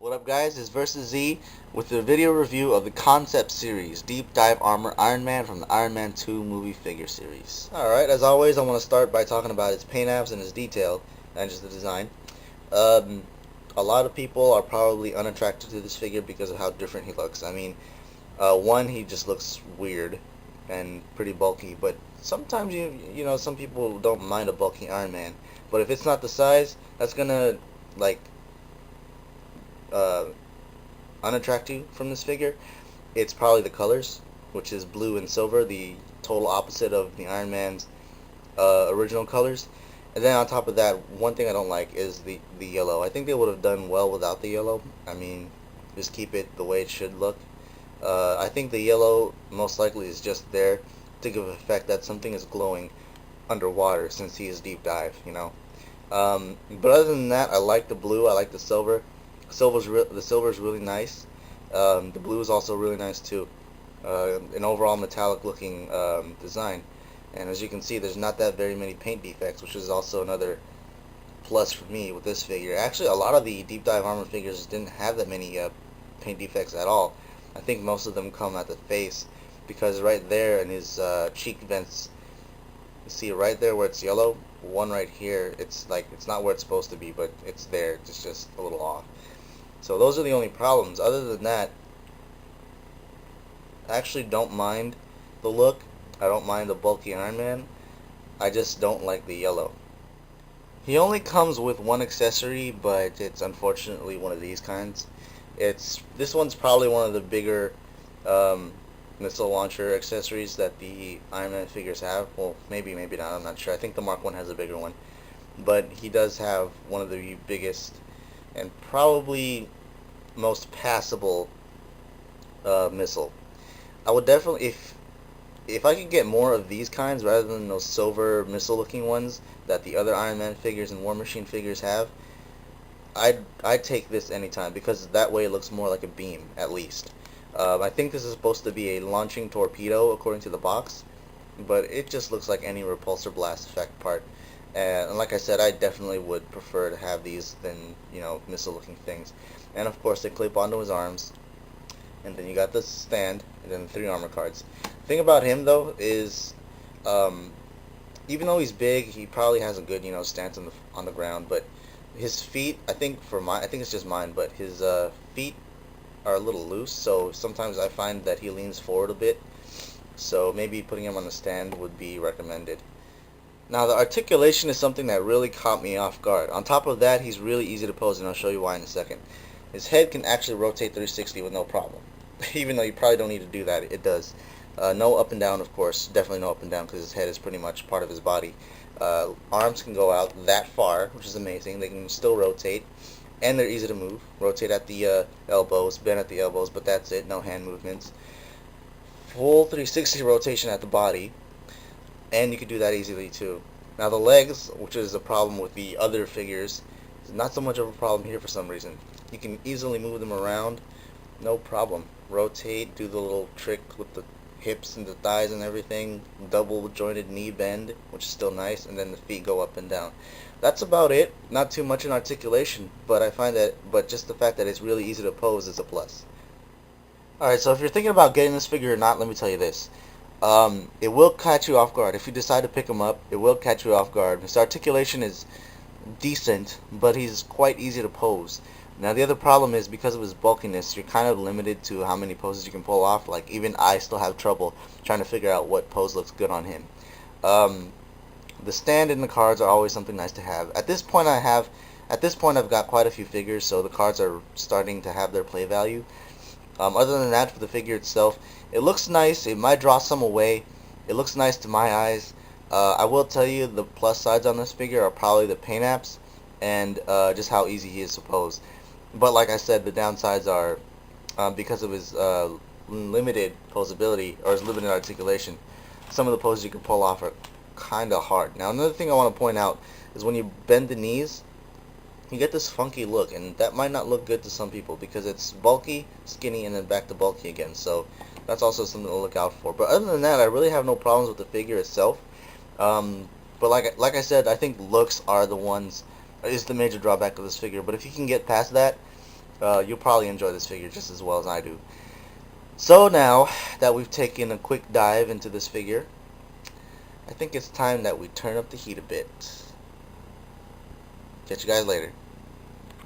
What up guys, it's Versus Z with a video review of the concept series, Deep Dive Armor Iron Man from the Iron Man 2 movie figure series. Alright, as always I want to start by talking about its paint apps and its detail, and just the design. Um, a lot of people are probably unattracted to this figure because of how different he looks. I mean, one, he just looks weird and pretty bulky, but sometimes you know, some people don't mind a bulky Iron Man. But if it's not the size, that's gonna, like, uh, unattract you from this figure. It's probably the colors, which is blue and silver, the total opposite of the Iron Man's original colors. And then on top of that, one thing I don't like is the yellow. I think they would have done well without the yellow. I mean, just keep it the way it should look. I think the yellow most likely is just there to give effect that something is glowing underwater since he is deep dive, you know. But other than that, I like the blue. I like the silver. The silver is really nice. The blue is also really nice too. An overall metallic looking design. And as you can see, there's not that very many paint defects, which is also another plus for me with this figure. Actually, a lot of the deep dive armor figures didn't have that many paint defects at all. I think most of them come at the face, because right there in his cheek vents, you see right there where it's yellow, one right here, it's like, it's not where it's supposed to be, but it's there, it's just a little off. So those are the only problems. Other than that, I actually don't mind the look. I don't mind the bulky Iron Man. I just don't like the yellow. He only comes with one accessory, but it's unfortunately one of these kinds. This one's probably one of the bigger um, missile launcher accessories that the Iron Man figures have. Well, maybe not. I'm not sure. I think the Mark 1 has a bigger one, but he does have one of the biggest and probably most passable missile. I would definitely, if I could get more of these kinds rather than those silver missile-looking ones that the other Iron Man figures and War Machine figures have, I'd take this anytime, because that way it looks more like a beam at least. I think this is supposed to be a launching torpedo according to the box, but it just looks like any repulsor blast effect part. And like I said, I definitely would prefer to have these than, you know, missile-looking things. And of course, they clip onto his arms. And then you got the stand, and then the 3 armor cards. The thing about him, though, is um, even though he's big, he probably has a good, you know, stance on the ground. But his feet, I think I think it's just mine, but his feet are a little loose. So sometimes I find that he leans forward a bit. So maybe putting him on the stand would be recommended. Now, the articulation is something that really caught me off guard. On top of that, he's really easy to pose, and I'll show you why in a second. His head can actually rotate 360 with no problem. Even though you probably don't need to do that, it does. No up and down, of course. Definitely no up and down, because his head is pretty much part of his body. Arms can go out that far, which is amazing. They can still rotate, and they're easy to move. Rotate at the elbows, bend at the elbows, but that's it. No hand movements. Full 360 rotation at the body, and you can do that easily too. Now the legs, which is a problem with the other figures, is not so much of a problem here for some reason. You can easily move them around, no problem. Rotate, do the little trick with the hips and the thighs and everything, double jointed knee bend, which is still nice, and then the feet go up and down. That's about it. Not too much in articulation, but just the fact that it's really easy to pose is a plus. Alright, so if you're thinking about getting this figure or not, let me tell you this. It will catch you off guard. If you decide to pick him up, it will catch you off guard. His articulation is decent, but he's quite easy to pose. Now the other problem is, because of his bulkiness, you're kind of limited to how many poses you can pull off. Like, even I still have trouble trying to figure out what pose looks good on him. The stand and the cards are always something nice to have. At this point I've got quite a few figures, so the cards are starting to have their play value. Other than that, for the figure itself, it looks nice. It might draw some away. It looks nice to my eyes. I will tell you, the plus sides on this figure are probably the paint apps and just how easy he is to pose. But like I said, the downsides are because of his limited posability, or his limited articulation. Some of the poses you can pull off are kind of hard. Now another thing I want to point out is when you bend the knees, you get this funky look, and that might not look good to some people because it's bulky, skinny, and then back to bulky again. So that's also something to look out for. But other than that, I really have no problems with the figure itself. But like I said, I think looks are the major drawback of this figure. But if you can get past that, You'll probably enjoy this figure just as well as I do. So now that we've taken a quick dive into this figure, I think it's time that we turn up the heat a bit. Catch you guys later.